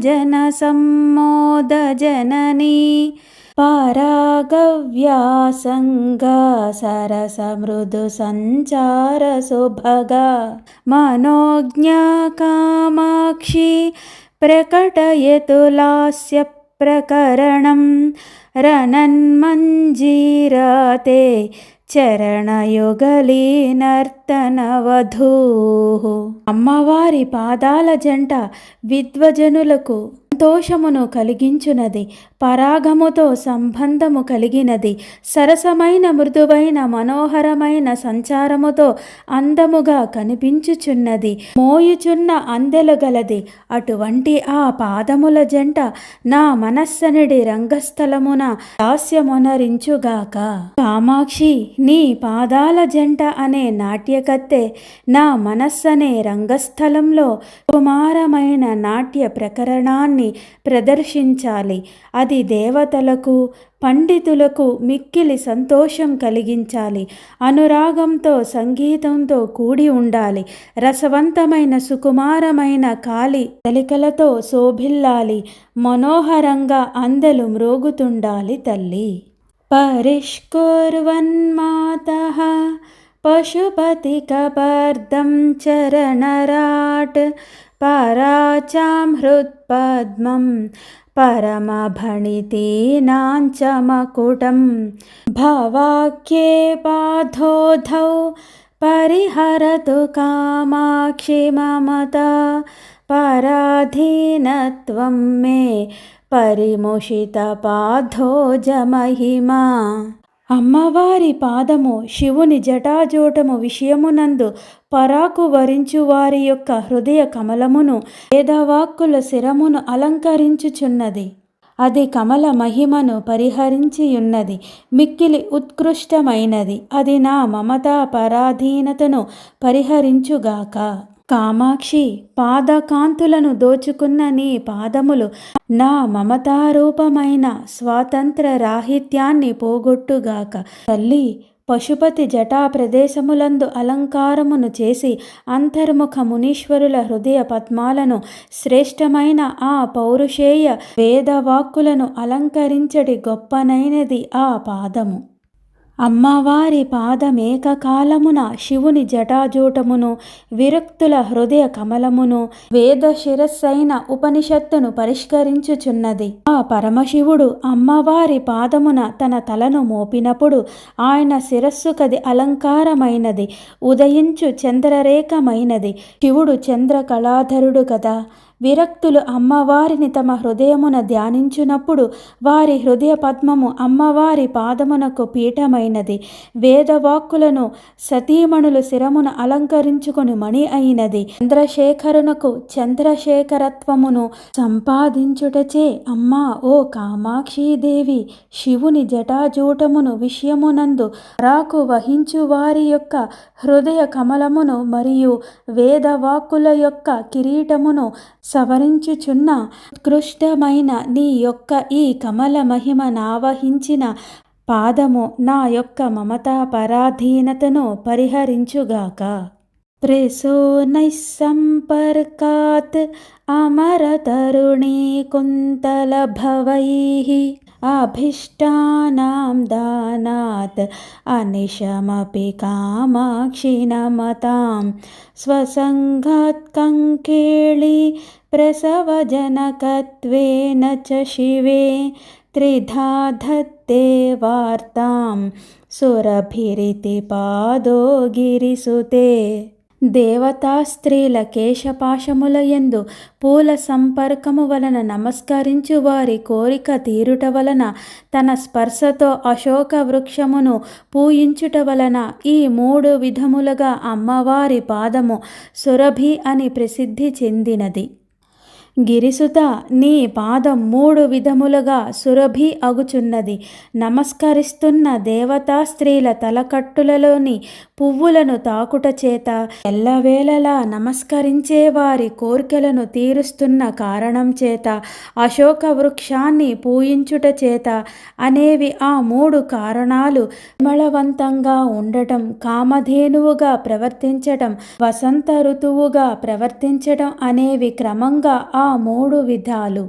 జన సమ్మోద జననీ పరాగవ్యాసంగా సరస మృదు సంచార సుభగా మనోజ్ఞ కామాక్షి ప్రకటయతు లాస్య ప్రకరణం రణన్మంజీరాతే చరణయుగలీ నర్తనవధూ. అమ్మవారి పాదాల జంట విద్వజనులకు సంతోషమును కలిగించునది, పరాగముతో సంబంధము కలిగినది, సరసమైన మృదువైన మనోహరమైన సంచారముతో అందముగా కనిపించుచున్నది, మోయుచున్న అందెలు గలది. అటువంటి ఆ పాదముల జంట నా మనస్సనిడి రంగస్థలమున దాస్యమొనరించుగాక. కామాక్షి, నీ పాదాల జంట అనే నాట్యకత్తె నా మనస్సనే రంగస్థలంలో కుమారమైన నాట్య ప్రకరణాన్ని ప్రదర్శించాలి. అది దేవతలకు పండితులకు మిక్కిలి సంతోషం కలిగించాలి. అనురాగంతో సంగీతంతో కూడి ఉండాలి. రసవంతమైన సుకుమారమైన కాలి తలికలతో శోభిల్లాలి. మనోహరంగా అందెలు మ్రోగుతుండాలి తల్లి. పరిష్కుర్వన్మాతః పశుపతి కపర్దం చరణరాట్ పరాచాం హృత్పద్మం పరమభణితీనాంచమకుటం భవాక్యే పాధోధౌ పరిహరతు కామాక్షి మమతా పరాధీనత్వం మే పరిముషిత పాధోజ మహిమా. అమ్మవారి పాదము శివుని జటాజూటము విషయమునందు పరాకు వరించు వారి యొక్క హృదయ కమలమును వేదవాక్కుల శిరమును అలంకరించుచున్నది. అది కమల మహిమను పరిహరించియున్నది, మిక్కిలి ఉత్కృష్టమైనది. అది నా మమతా పరాధీనతను పరిహరించుగాక. కామాక్షి, పాదకాంతులను దోచుకున్న నీ పాదములు నా మమతారూపమైన స్వాతంత్ర రాహిత్యాన్ని పోగొట్టుగాక. తల్లి, పశుపతి జటా ప్రదేశములందు అలంకారమును చేసి అంతర్ముఖ మునీశ్వరుల హృదయ పద్మాలను శ్రేష్టమైన ఆ పౌరుషేయ వేదవాక్కులను అలంకరించడి గొప్పనైనది ఆ పాదము. అమ్మవారి పాదమేకకాలమున శివుని జటాజూటమును, విరక్తుల హృదయ కమలమును, వేద శిరస్సైన ఉపనిషత్తును పరిష్కరించుచున్నది. ఆ పరమశివుడు అమ్మవారి పాదమున తన తలను మోపినప్పుడు ఆయన శిరస్సు కది అలంకారమైనది, ఉదయించు చంద్రరేఖమైనది. శివుడు చంద్రకళాధరుడు కదా. విరక్తులు అమ్మవారిని తమ హృదయమున ధ్యానించునప్పుడు వారి హృదయ పద్మము అమ్మవారి పాదమునకు పీఠమైనది. వేదవాక్కులను సతీమణులు శిరమున అలంకరించుకొని మణి అయినది. చంద్రశేఖరునకు చంద్రశేఖరత్వమును సంపాదించుటచే అమ్మా ఓ కామాక్షీదేవి, శివుని జటాజూటమును విషయమునందు రాకు వహించు వారి యొక్క హృదయ కమలమును మరియు వేదవాక్కుల యొక్క కిరీటమును సవరించుచున్న ఉత్కృష్టమైన నీ యొక్క ఈ కమల మహిమ నావహించిన పాదము నా యొక్క మమతా పరాధీనతను పరిహరించుగాక. ప్రేసోనైస్సంపర్కాత్ అమరతరుణీ కుంతలభవైః అభీష్టానాం దానాత్ అనిశమపి కామాక్షి నమతాం స్వసంగాత్ కంకేళి ప్రసవజనకత్వేన చ శివే త్రిధా ధత్తే వార్తాం సురభిరితి పాదో గిరిసుతే. దేవతా స్త్రీల కేశపాశముల యందు పూల సంపర్కము వలన నమస్కరించు వారి కోరిక తీరుట వలన తన స్పర్శతో అశోక వృక్షమును పూయించుట వలన ఈ 3 విధములుగా అమ్మవారి పాదము సురభి అని ప్రసిద్ధి చెందినది. గిరిసుత, నీ పాదం 3 విధములుగా సురభి అగుచున్నది. నమస్కరిస్తున్న దేవతా స్త్రీల తలకట్టులలోని పువ్వులను తాకుట చేత, ఎల్లవేళలా నమస్కరించే వారి కోర్కెలను తీరుస్తున్న కారణం చేత, అశోక వృక్షాన్ని పూయించుట చేత అనేవి ఆ 3 కారణాలు. పరిమళవంతంగా ఉండటం, కామధేనువుగా ప్రవర్తించటం, వసంత ఋతువుగా ప్రవర్తించటం అనేవి క్రమంగా ఆ 3 విధాలు.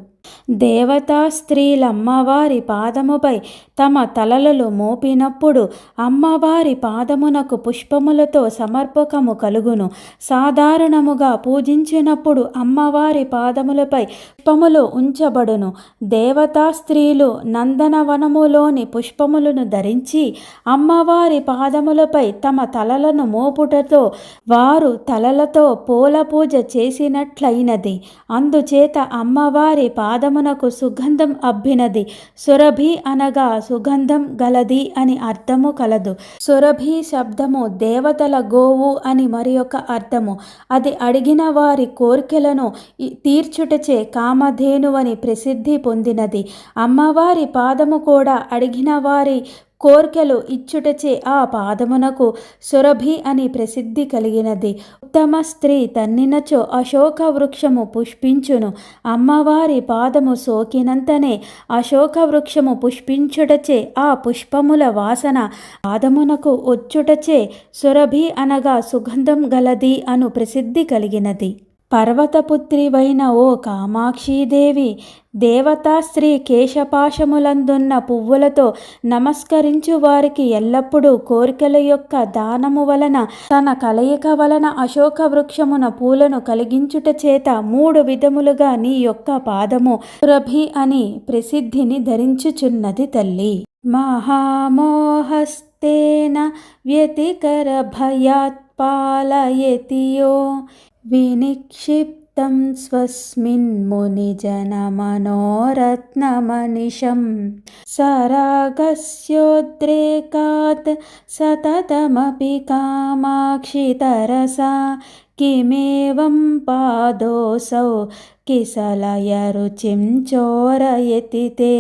దేవతా స్త్రీలమ్మవారి పాదముపై తమ తలలను మోపినప్పుడు అమ్మవారి పాదమునకు పుష్పములతో సమర్పకము కలుగును. సాధారణముగా పూజించినప్పుడు అమ్మవారి పాదములపై పుష్పములు ఉంచబడును. దేవతా స్త్రీలు నందనవనములోని పుష్పములను ధరించి అమ్మవారి పాదములపై తమ తలలను మోపుటతో వారు తలలతో పూల పూజ చేసినట్లయినది. అందుచేత అమ్మవారి పాదమునకు సుగంధం అబ్బినది. సురభి అనగా సుగంధం గలది అని అర్థము కలదు. సురభి శబ్దము దేవతల గోవు అని మరి ఒక అర్థము. అది అడిగిన వారి కోర్కెలను తీర్చుటచే కామధేనువని ప్రసిద్ధి పొందినది. అమ్మవారి పాదము కూడా అడిగిన వారి కోర్కెలు ఇచ్చుటచే ఆ పాదమునకు సురభి అని ప్రసిద్ధి కలిగినది. ఉత్తమ స్త్రీ తన్నినచో అశోక వృక్షము పుష్పించును. అమ్మవారి పాదము సోకినంతనే అశోక వృక్షము పుష్పించుటచే ఆ పుష్పముల వాసన పాదమునకు వచ్చుటచే సురభి అనగా సుగంధం గలది అను ప్రసిద్ధి కలిగినది. పర్వతపుత్రివైన ఓ కామాక్షీదేవి, దేవతా స్త్రీ కేశపాశములందున్న పువ్వులతో నమస్కరించు వారికి ఎల్లప్పుడూ కోరికల యొక్క దానము వలన, తన కలయిక వలన అశోక వృక్షమున పూలను కలిగించుట చేత 3 విధములుగా నీ యొక్క పాదము సురభి అని ప్రసిద్ధిని ధరించుచున్నది తల్లి. మహామోహస్తేన వ్యతికర భయాత్ పాలయతియో వినిక్షిప్తం స్వస్మిన్ మునిజనమనోరత్నమనిశం సరాగస్యోద్రేకాత్ సతతమపి కామాక్షి తరసా కిమేవం పాదోసౌ కిసలయ రుచిం చోరయతితే.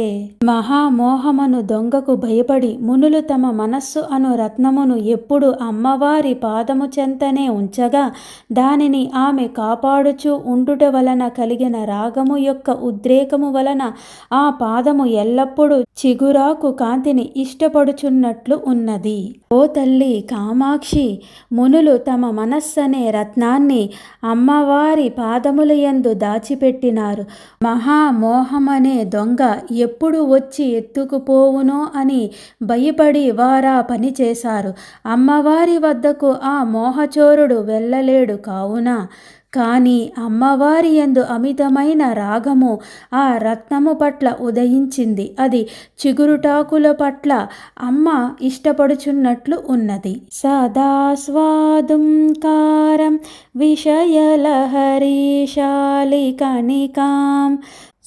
మహామోహమును దొంగకు భయపడి మునులు తమ మనస్సు అను రత్నమును ఎప్పుడు అమ్మవారి పాదము చెంతనే ఉంచగా, దానిని ఆమె కాపాడుచు ఉండుట వలన కలిగిన రాగము యొక్క ఉద్రేకము వలన ఆ పాదము ఎల్లప్పుడూ చిగురాకు కాంతిని ఇష్టపడుచున్నట్లు ఉన్నది. ఓ తల్లి కామాక్షి, మునులు తమ మనస్సనే రత్నాన్ని అమ్మవారి పాదముల యందు దాచిపెట్టినారు. మహామోహమనే దొంగ ఎప్పుడు వచ్చి ఎత్తుకుపోవునో అని భయపడి వారా పని చేశారు. అమ్మవారి వద్దకు ఆ మోహచోరుడు వెళ్ళలేడు కావున. కానీ అమ్మవారి యందు అమితమైన రాగము ఆ రత్నము పట్ల ఉదయించింది. అది చిగురుటాకుల పట్ల అమ్మ ఇష్టపడుచున్నట్లు ఉన్నది. సదాస్వాదుం కారం విషయలహరీశాలికనికాం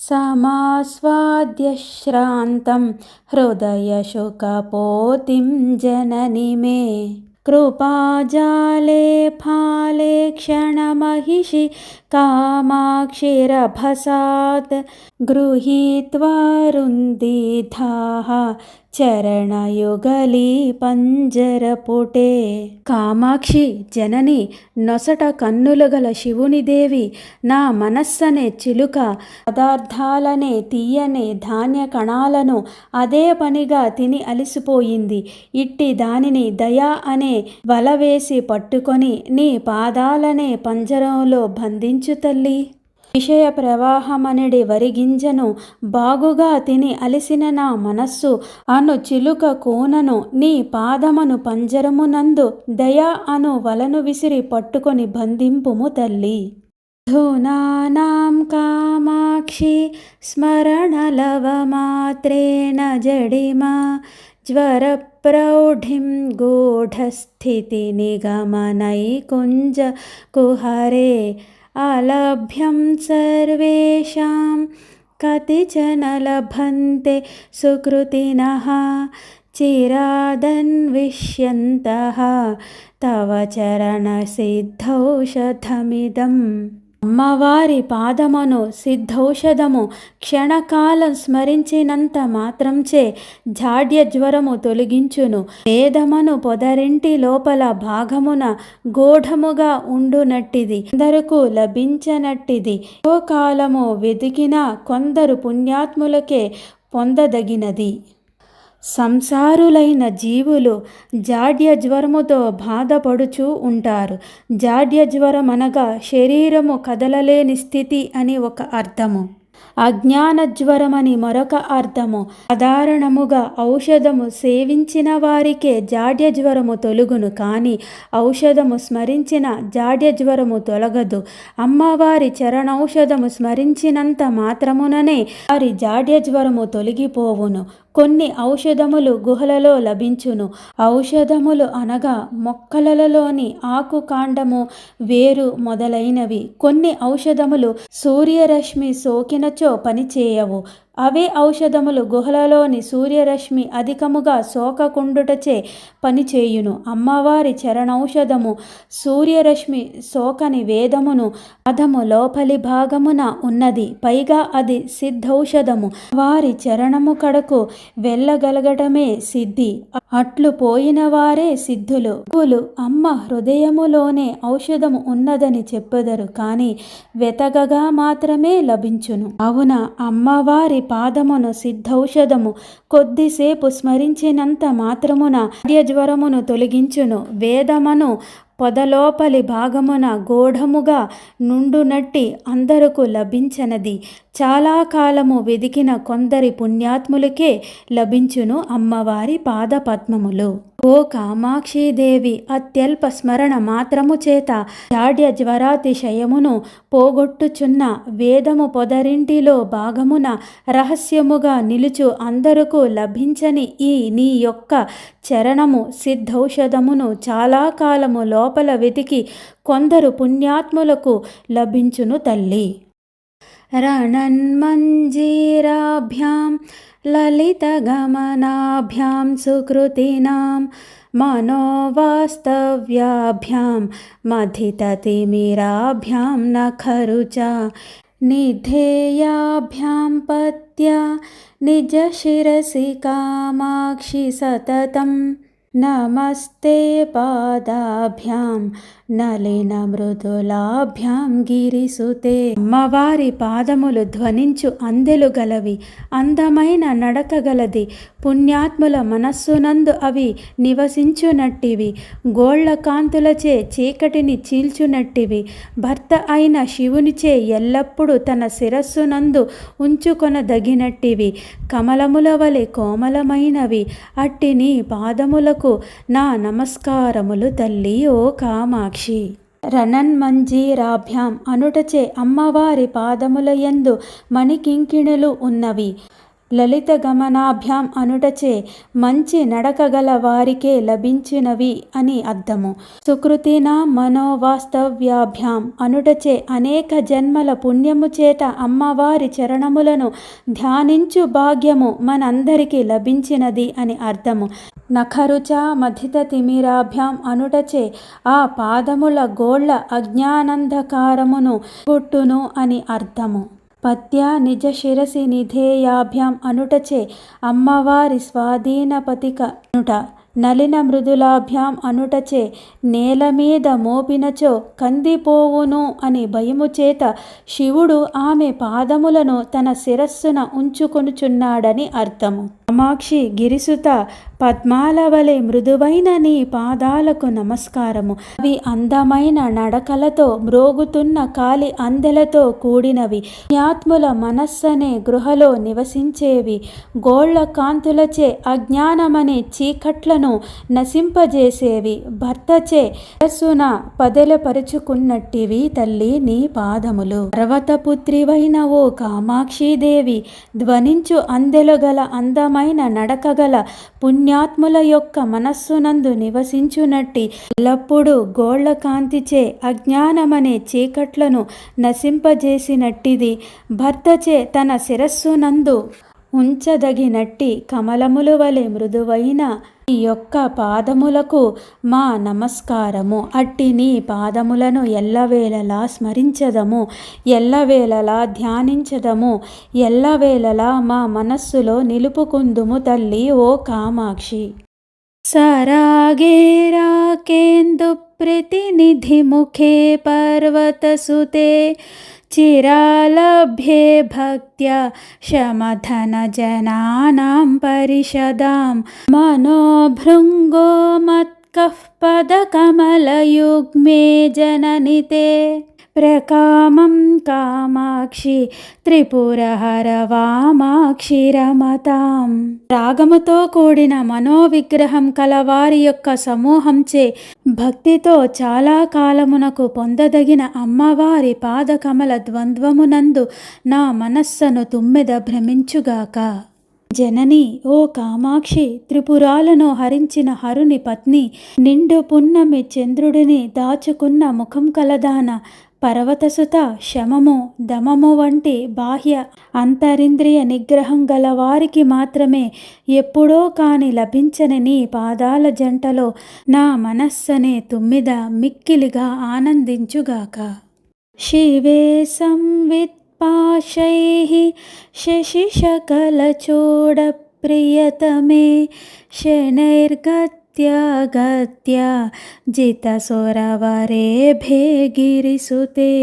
సమాస్వాద్య శ్రాంతం హృదయశుకపోతిం జనని మే. కృపాజాలే ఫాలే క్షణమహిషి కామాక్షిరభసాత్ గృహీత్వా రుందిధాః చరణయుగళీ పంజరపుటే. కామాక్షి జనని, నొసట కన్నులు గల శివునిదేవి, నా మనస్సనే చిలుక పదార్థాలనే తీయనే ధాన్య కణాలను అదే పనిగా తిని అలిసిపోయింది. ఇట్టి దానిని దయా అనే వల వేసి పట్టుకొని నీ పాదాలనే పంజరంలో బంధించు తల్లి. విషయ ప్రవాహమనడి వరిగింజను బాగుగా తిని అలిసిన నా మనస్సు అను చిలుక కూనను నీ పాదమను పంజరమునందు దయా అను వలను విసిరి పట్టుకొని బంధింపుము తల్లి. ధూనానాం కామాక్షి స్మరణలవమాత్రేణ జడిమా జ్వర ప్రౌఢిం గూఢస్థితి నిగమనైకుంజ కుహరే అలభ్యం సర్వేషాం కతిచన లభంతే సుకృతినః చిరాదన్విష్యంతః తవ చరణ సిద్ధౌషధమిదం. అమ్మవారి పాదమును సిద్ధౌషధము క్షణకాలం స్మరించినంత మాత్రంచే జాడ్య జ్వరము తొలగించును. వేదమును పొదరింటి లోపల భాగమున గూఢముగా ఉండునట్టిది, అందరకు లభించనట్టిది. ఎంతో కాలము వెదికిన కొందరు పుణ్యాత్ములకే పొందదగినది. సంసారులైన జీవులు జాడ్య జ్వరముతో బాధపడుచూ ఉంటారు. జాడ్య జ్వరం అనగా శరీరము కదలలేని స్థితి అని ఒక అర్థము. అజ్ఞాన జ్వరమని మరొక అర్థము. సాధారణముగా ఔషధము సేవించిన వారికే జాడ్య జ్వరము తొలగును, కానీ ఔషధము స్మరించిన జాడ్య జ్వరము తొలగదు. అమ్మవారి చరణౌషధము స్మరించినంత మాత్రముననే వారి జాడ్య జ్వరము తొలగిపోవును. కొన్ని ఔషధములు గుహలలో లభించును. ఔషధములు అనగా మొక్కలలోని ఆకు, కాండము, వేరు మొదలైనవి. కొన్ని ఔషధములు సూర్యరశ్మి సోకినచో పనిచేయవు. అవే ఔషధములు గుహలలోని సూర్యరశ్మి అధికముగా సోకకుండుటచే పనిచేయును. అమ్మవారి చరణౌషధము సూర్యరశ్మి సోకని వేదమును పాదము లోపలి భాగమున ఉన్నది. పైగా అది సిద్ధౌషధము. వారి చరణము కడకు వెళ్ళగలగటమే సిద్ధి. అట్లు పోయిన వారే సిద్ధులు. అమ్మ హృదయములోనే ఔషధము ఉన్నదని చెప్పెదరు, కానీ వెతకగా మాత్రమే లభించును. అవున అమ్మవారి పాదమును సిద్ధౌషధము కొద్దిసేపు స్మరించినంత మాత్రమున జ్వరమును తొలగించును. వేదమును పొదలోపలి భాగమున గూఢముగా నుండునట్టి అందరకు లభించనది. చాలా కాలము వెదికిన కొందరి పుణ్యాత్ములకే లభించును అమ్మవారి పాదపద్మములు. ఓ కామాక్షీదేవి, అత్యల్ప స్మరణ మాత్రము చేత జాడ్య జ్వరాతిశయమును పోగొట్టుచున్న వేదము పొదరింటిలో భాగమున రహస్యముగా నిలుచు అందరకు లభించని ఈ నీ యొక్క చరణము సిద్ధౌషధమును చాలా కాలము లోపల వెతికి కొందరు పుణ్యాత్ములకు లభించును తల్లి. రణన్మంజీరాభ్యాం లలితగమనాభ్యాం సుకృతినాం మనోవాస్తవ్యాభ్యాం మథితతిమిరాభ్యాం నఖరుచా నిధేయాభ్యాం పత్యా నిజశిరసి కామాక్షి సతతం నమస్తే పాదాభ్యాం నలిన మృదులాభ్యాం గిరిసుతే. అమ్మవారి పాదములు ధ్వనించు అందెలు గలవి, అందమైన నడక గలది. పుణ్యాత్ముల మనస్సునందు అవి నివసించునట్టివి. గోళ్ల కాంతులచే చీకటిని చీల్చునట్టివి. భర్త అయిన శివునిచే ఎల్లప్పుడూ తన శిరస్సునందు ఉంచుకొనదగినట్టివి. కమలముల వలె కోమలమైనవి. అట్టి నీ పాదములకు నా నమస్కారములు తల్లి. ఓ కామాక్షి. రణన్మంజీరాభ్యాం అనుటచే అమ్మవారి పాదముల యందు మణికింకిణులు ఉన్నవి. లలిత గమనాభ్యాం అనుటచే మంచి నడకగల వారికే లభించినవి అని అర్థము. సుకృతినా మనోవాస్తవ్యాభ్యాం అనుటచే అనేక జన్మల పుణ్యము చేత అమ్మవారి చరణములను ధ్యానించు భాగ్యము మనందరికీ లభించినది అని అర్థము. నఖరుచా మథిత తిమిరాభ్యాం అనుటచే ఆ పాదముల గోళ్ల అజ్ఞానంధకారమును కొట్టును అని అర్థము. పత్యా నిజ శిరసి నిధేయాభ్యాం అనుటచే అమ్మవారి స్వాధీనపతిక అనుట. నలిన మృదులాభ్యాం అనుటచే నేల మీద మోపినచో కందిపోవును అని భయము చేత శివుడు ఆమె పాదములను తన శిరస్సున ఉంచుకొనుచున్నాడని అర్థము. కామాక్షి గిరిసుత, పద్మాల వలె మృదువైన నీ పాదాలకు నమస్కారము. అవి అందమైన నడకలతో మ్రోగుతున్న కాలి అందెలతో కూడినవి. పుణ్యాత్ముల మనస్సనే గృహలో నివసించేవి. గోళ్ల కాంతులచే అజ్ఞానమనే చీకట్లను నశింపజేసేవి. భర్తచే శిరస్సున పదెలపరుచుకున్నట్టివి తల్లి నీ పాదములు. పర్వతపుత్రివైన ఓ కామాక్షీదేవి, ధ్వనించు అందెలు గల అందమైన నడకగల పుణ్యాత్ముల యొక్క మనస్సునందు నివసించునట్టి ఎల్లప్పుడూ గోళ్ల కాంతిచే అజ్ఞానమనే చీకట్లను నశింపజేసినట్టిది. భర్తచే తన శిరస్సునందు ఉంచదగినట్టి కమలములు వలె మృదువైన నీ యొక్క పాదములకు మా నమస్కారము. అట్టి నీ పాదములను ఎల్లవేళలా స్మరించదము, ఎల్లవేళలా ధ్యానించదము, ఎల్లవేళలా మా మనస్సులో నిలుపుకుందుము తల్లి ఓ కామాక్షి. సరాగేరాకేందు ప్రతినిధిముఖే పర్వతసుతే చిరాలభ్యే భక్త్యా శమధనజనానాం పరిషదాం మనోభృంగో మత్కః పదకమలయుగ్మే జననితే ప్రకామం కామాక్షి త్రిపురహర వామాక్షి రమతాం. రాగముతో కూడిన మనోవిగ్రహం కలవారి యొక్క సమూహంచే భక్తితో చాలా కాలమునకు పొందదగిన అమ్మవారి పాదకమల ద్వంద్వమునందు నా మనస్సును తుమ్మెద భ్రమించుగాక. జనని ఓ కామాక్షి, త్రిపురాలను హరించిన హరుని పత్ని, నిండు పున్నమి చంద్రుడిని దాచుకున్న ముఖం కలదాన, పర్వతసుత, శమము దమము వంటి బాహ్య అంతరింద్రియ నిగ్రహం గల వారికి మాత్రమే ఎప్పుడో కాని లభించని నీ పాదాల జంటలో నా మనస్సనే తుమ్మిద మిక్కిలిగా ఆనందించుగాక. శివే సంవిత్ పాశైః శశిశకలచూడ ప్రియతమే శనైర్గత్య జితసురవరేభే గిరిసుతే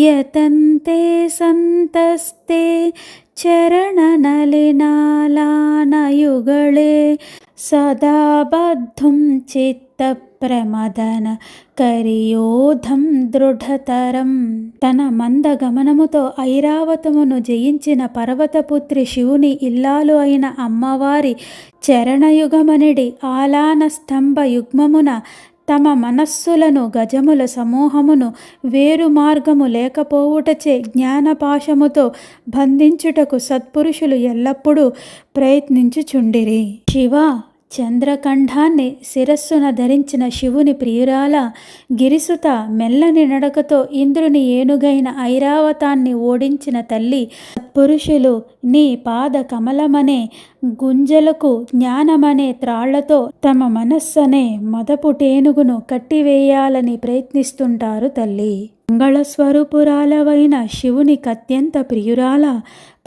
యతంతే సంతస్తే చరణనలినాలానయుగళే సదా బద్ధుం చిత్తప్రమదన కరియోధం దృఢతరం. తన మంద గమనముతో ఐరావతమును జయించిన పర్వతపుత్రి శివుని ఇల్లాలు అయిన అమ్మవారి చరణయుగమనిడి ఆలాన స్తంభ యుగ్మమున తమ మనస్సులను గజముల సమూహమును వేరు మార్గము లేకపోవుటచే జ్ఞానపాశముతో బంధించుటకు సత్పురుషులు ఎల్లప్పుడూ ప్రయత్నించుచుండిరి. శివ, చంద్రకంఠాన్ని శిరస్సున ధరించిన శివుని ప్రియురాల గిరిసుత, మెల్లని నడకతో ఇంద్రుని ఏనుగైన ఐరావతాన్ని ఓడించిన తల్లి, సత్పురుషులు నీ పాద కమలమనే గుంజలకు జ్ఞానమనే త్రాళ్లతో తమ మనస్సనే మదపుటేనుగును కట్టివేయాలని ప్రయత్నిస్తుంటారు తల్లి. మంగళస్వరూపురాలవైన శివునికి అత్యంత ప్రియురాల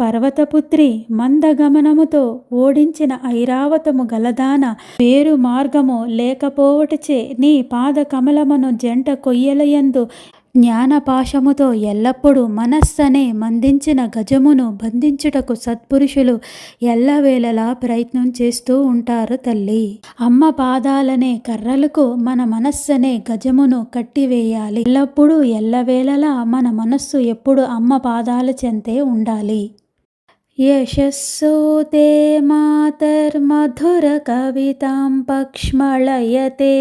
పర్వతపుత్రి, మందగమనముతో ఓడించిన ఐరావతము గలదాన, వేరు మార్గము లేకపోవటచే నీ పాద కమలమును జంట కొయ్యలయందు జ్ఞానపాశముతో ఎల్లప్పుడూ మనస్సనే మందించిన గజమును బంధించుటకు సత్పురుషులు ఎల్లవేళలా ప్రయత్నం చేస్తూ ఉంటారు తల్లి. అమ్మ పాదాలనే కర్రలకు మన మనస్సనే గజమును కట్టివేయాలి. ఎల్లప్పుడూ ఎల్లవేళలా మన మనస్సు ఎప్పుడు అమ్మ పాదాల చెంతే ఉండాలి. యశస్సూతే మాతర్మధుర కవితాం పక్ష్మళయతే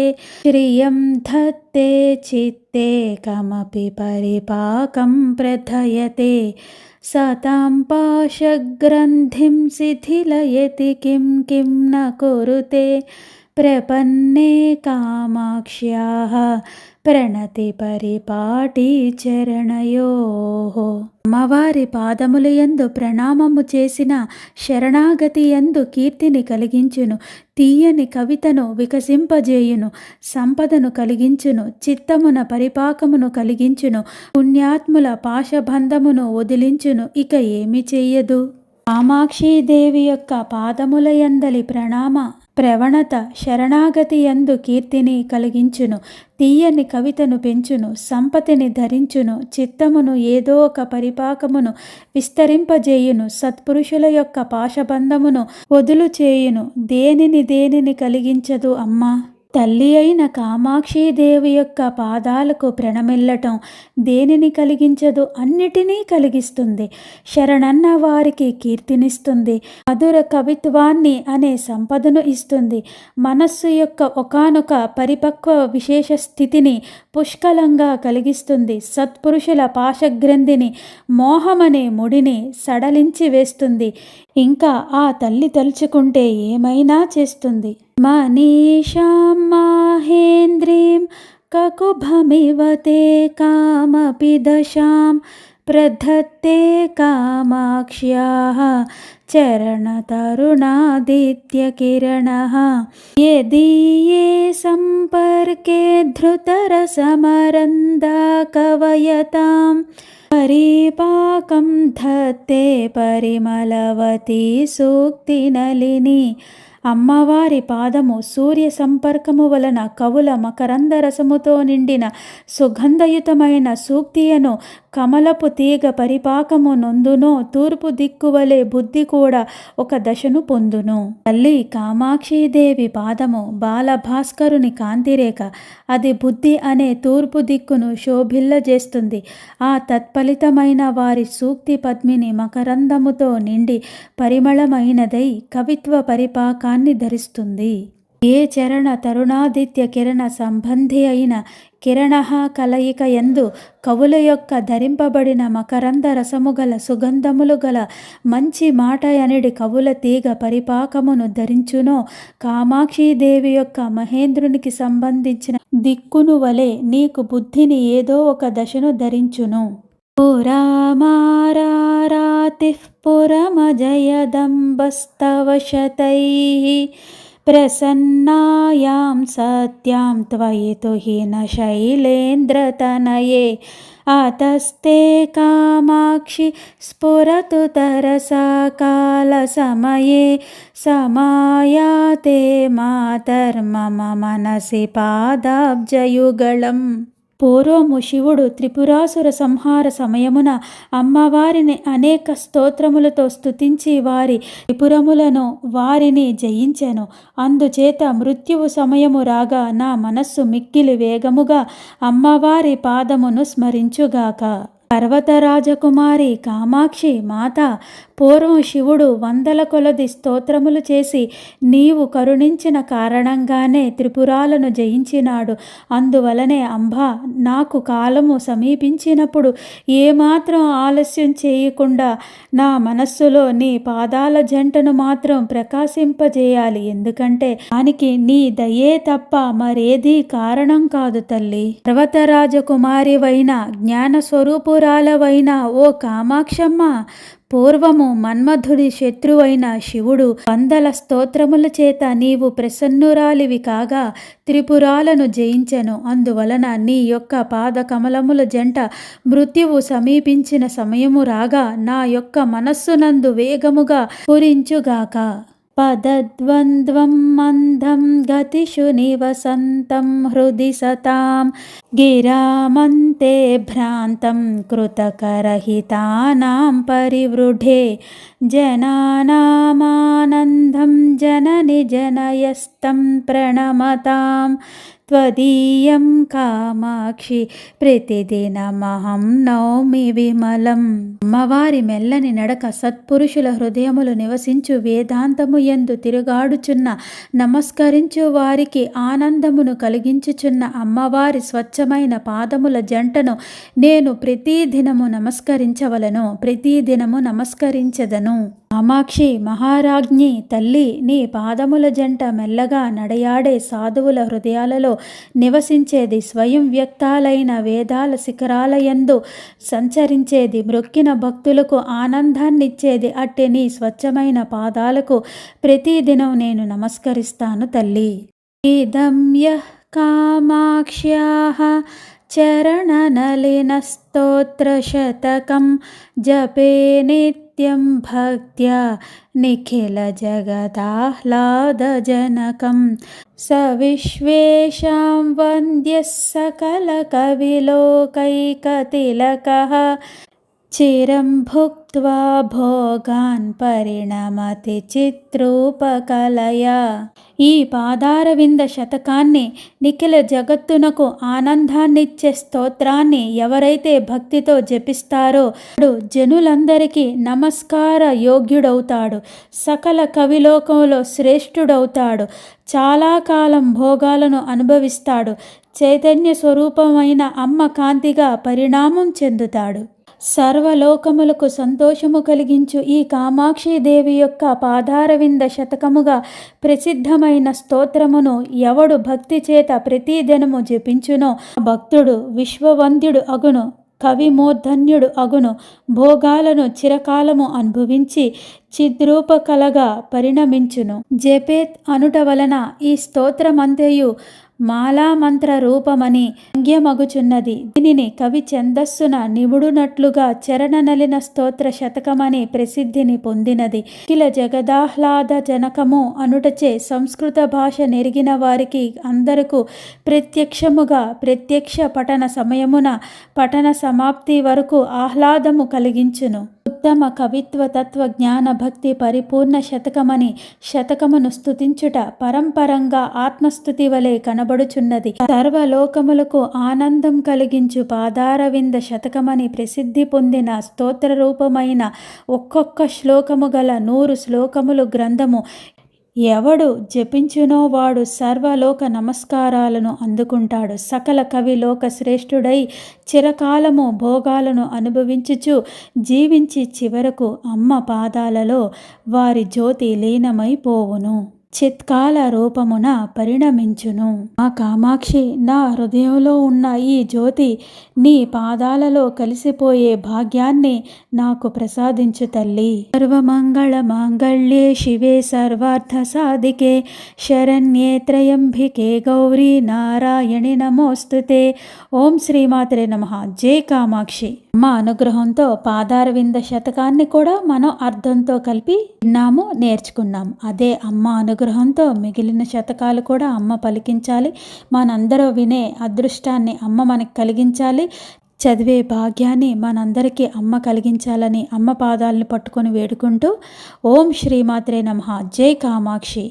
శ్రియం ధత్తే చిత్తే కమపి పరిపాకం ప్రథయతే సతాం పాశగ్రంథిం శిథిలయతి కిం కిం న కురుతే ప్రపన్నే కామాక్ష్యాః ప్రణతి పరిపాటి చరణయోః. అమ్మవారి పాదములయందు ప్రణామము చేసిన శరణాగతి యందు కీర్తిని కలిగించును, తీయని కవితను వికసింపజేయును, సంపదను కలిగించును, చిత్తమున పరిపాకమును కలిగించును, పుణ్యాత్ముల పాశబంధమును వదిలించును. ఇక ఏమి చెయ్యదు? కామాక్షీదేవి యొక్క పాదములయందలి ప్రణామ ప్రవణత శరణాగతి యందు కీర్తిని కలిగించును, తీయని కవితను పెంచును, సంపతిని ధరించును, చిత్తమును ఏదో ఒక పరిపాకమును విస్తరింపజేయును, సత్పురుషుల యొక్క పాశబంధమును వదులు చేయును. దేనిని కలిగించదు అమ్మా? తల్లి అయిన కామాక్షీదేవి యొక్క పాదాలకు ప్రణమిల్లటం దేనిని కలిగించదు? అన్నిటినీ కలిగిస్తుంది. శరణన్న వారికి కీర్తినిస్తుంది, మధుర కవిత్వాన్ని అనే సంపదను ఇస్తుంది, మనస్సు యొక్క ఒకానొక పరిపక్వ విశేష స్థితిని పుష్కలంగా కలిగిస్తుంది, సత్పురుషుల పాశగ్రంథిని మోహమనే ముడిని సడలించి వేస్తుంది. ఇంకా ఆ తల్లి తలుచుకుంటే ఏమైనా చేస్తుంది. మనీషాం మాహేంద్రీం కకుభమివ తే కామపి దశాం ప్రధత్తే కామాక్ష్యాః చరణతరుణాదిత్యకిరణః యదీయే సంపర్కే ధృతరసమరందా కవయతాం పరిపాకం ధత్తే పరిమళవతి సూక్తినళిని. అమ్మవారి పాదము సూర్య సంపర్కము వలన కవుల మకరంద రసముతో నిండిన సుగంధయుతమైన సూక్తియను కమలపు తీగ పరిపాకము నొందునో తూర్పు దిక్కువలే బుద్ధి కూడా ఒక దశను పొందును. తల్లి కామాక్షీదేవి పాదము బాలభాస్కరుని కాంతిరేఖ. అది బుద్ధి అనే తూర్పు దిక్కును శోభిల్లజేస్తుంది. ఆ తత్ఫలితమైన వారి సూక్తి పద్మిని మకరందముతో నిండి పరిమళమైనదై కవిత్వ పరిపాకాన్ని ధరిస్తుంది. ఏ చరణ తరుణాదిత్య కిరణ సంబంధి అయిన కిరణ కలయిక యందు కవుల యొక్క ధరింపబడిన మకరంద రసము గల సుగంధములు గల మంచి మాట అనిడి కవుల తీగ పరిపాకమును ధరించునో కామాక్షీదేవి యొక్క మహేంద్రునికి సంబంధించిన దిక్కును వలె నీకు బుద్ధిని ఏదో ఒక దశను ధరించును. పురామారాతిః పురమజయదంబస్తవ శతైః ప్రసన్నాయాం సత్యాం త్వయి తుహిన శైలేంద్రతనయే అతస్తే కామాక్షి స్ఫురతు తరసా కాలసమయే సమాయాతే మాతర్మమ మనసి పాదాబ్జయుగళం. పూర్వము శివుడు త్రిపురాసుర సంహార సమయమున అమ్మవారిని అనేక స్తోత్రములతో స్తుతించి వారి త్రిపురములను వారిని జయించెను. అందుచేత మృత్యువు సమయము రాగా నా మనస్సు మిక్కిలి వేగముగా అమ్మవారి పాదమును స్మరించుగాక. పర్వతరాజకుమారి కామాక్షి మాత, పూర్వం శివుడు వందల కొలది స్తోత్రములు చేసి నీవు కరుణించిన కారణంగానే త్రిపురాలను జయించినాడు. అందువలనే అంబా, నాకు కాలము సమీపించినప్పుడు ఏమాత్రం ఆలస్యం చేయకుండా నా మనస్సులో నీ పాదాల జంటను మాత్రం ప్రకాశింపజేయాలి. ఎందుకంటే దానికి నీ దయే తప్ప మరేదీ కారణం కాదు తల్లి. పర్వతరాజకుమారివైన జ్ఞానస్వరూపురాలవైన ఓ కామాక్షమ్మ, పూర్వము మన్మధుడి శత్రువైన శివుడు వందల స్తోత్రముల చేత నీవు ప్రసన్నురాలివి కాగా త్రిపురాలను జయించెను. అందువలన నీ యొక్క పాద కమలముల జంట మృత్యువు సమీపించిన సమయము రాగా నా యొక్క మనస్సునందు వేగముగా పూరించుగాక. పదద్వంద్వం మందం గతిషు నివసంతం హృది సతాం గిరామంతే భ్రాంతం కృతకరహితానాం పరివృఢే జనానామానందం జనని జనయస్తం ప్రణమతాం త్వదీయం కామాక్షి ప్రతిదినమహం నౌమి విమలం. అమ్మవారి మెల్లని నడక సత్పురుషుల హృదయములు నివసించు వేదాంతము యందు తిరుగాడుచున్న నమస్కరించు వారికి ఆనందమును కలిగించుచున్న అమ్మవారి స్వచ్ఛమైన పాదముల జంటను నేను ప్రతిదినము నమస్కరించవలను, ప్రతిదినము నమస్కరించదను. కామాక్షి మహారాజ్ఞి తల్లి, నీ పాదముల జంట మెల్లగా నడయాడే సాధువుల హృదయాలలో నివసించేది, స్వయం వ్యక్తాలైన వేదాల శిఖరాలయందు సంచరించేది, మ్రొక్కిన భక్తులకు ఆనందాన్నిచ్చేది అట్టి నీ స్వచ్ఛమైన పాదాలకు ప్రతిదినం నేను నమస్కరిస్తాను తల్లి. ఇదం యః కామాక్ష్యాః చరణనలిన స్తోత్ర శతకం జపే నిత్యం భక్త్యా నిఖిల జగదాహ్లాదజనకం స విశ్వేషాం వంద్యః సకల కవిలోకైకతిలకః చిరం భుక్త్వా భోగాన్ పరిణమతి చిత్రూపకలయా. ఈ పాదారవింద శతకాన్ని, నిఖిల జగత్తునకు ఆనందాన్నిచ్చే స్తోత్రాన్ని ఎవరైతే భక్తితో జపిస్తారో వాడు జనులందరికీ నమస్కార యోగ్యుడవుతాడు, సకల కవిలోకంలో శ్రేష్ఠుడవుతాడు, చాలా కాలం భోగాలను అనుభవిస్తాడు, చైతన్య స్వరూపమైన అమ్మ కాంతిగా పరిణామం చెందుతాడు. సర్వలోకములకు సంతోషము కలిగించు ఈ కామాక్షీదేవి యొక్క పాదారవింద శతకముగా ప్రసిద్ధమైన స్తోత్రమును ఎవడు భక్తి చేత ప్రతిదినము జపించునో భక్తుడు విశ్వవంద్యుడు అగును. కవి మూర్ధన్యుడు అగును భోగాలను చిరకాలము అనుభవించి చిద్రూపకలగా పరిణమించును. జపేత్ అనుట వలన ఈ స్తోత్రమంతయు మాలామంత్ర రూపమని అంగ్యమగుచున్నది. దీనిని కవి ఛందస్సున నిముడునట్లుగా చరణనలిన స్తోత్ర శతకమని ప్రసిద్ధిని పొందినది. కిల జగదాహ్లాద జనకము అనుటచే సంస్కృత భాష నెరిగిన వారికి అందరకు ప్రత్యక్షముగా ప్రత్యక్ష పఠన సమయమున పఠన సమాప్తి వరకు ఆహ్లాదము కలిగించును. ఉత్తమ కవిత్వ తత్వ జ్ఞాన భక్తి పరిపూర్ణ శతకమని శతకమును స్తుతించుట పరంపరంగా ఆత్మస్థుతి వలె కనబడుచున్నది. సర్వలోకములకు ఆనందం కలిగించు పాదారవింద శతకమని ప్రసిద్ధి పొందిన స్తోత్ర రూపమైన ఒక్కొక్క శ్లోకము గల 100 శ్లోకములు గ్రంథము ఎవడు జపించునో వాడు సర్వలోక నమస్కారాలను అందుకుంటాడు. సకల కవి లోక శ్రేష్ఠుడై చిరకాలము భోగాలను అనుభవించుచు జీవించి చివరకు అమ్మ పాదాలలో వారి జ్యోతి లీనమైపోవును. చిత్కాల రూపమున పరిణమించును. ఆ కామాక్షి, నా హృదయంలో ఉన్న ఈ జ్యోతి నీ పాదాలలో కలిసిపోయే భాగ్యాన్ని నాకు ప్రసాదించు తల్లి. సర్వమంగళ మాంగళ్యే శివే సర్వార్థ సాధికే శరణ్యే త్రయంబికే గౌరీ నారాయణి నమోస్తుతే. ఓం శ్రీమాత్రే నమః. జై కామాక్షి. అమ్మ అనుగ్రహంతో పాదారవింద శతకాన్ని కూడా మనం అర్థంతో కలిపి విన్నాము, నేర్చుకున్నాం. అదే అమ్మ అనుగ్రహంతో మిగిలిన శతకాలు కూడా అమ్మ పలికించాలి. మనందరూ వినే అదృష్టాన్ని అమ్మ మనకి కలిగించాలి. చదివే భాగ్యాన్ని మనందరికీ అమ్మ కలిగించాలని అమ్మ పాదాలను పట్టుకొని వేడుకుంటూ ఓం శ్రీమాత్రే నమః. జై కామాక్షి.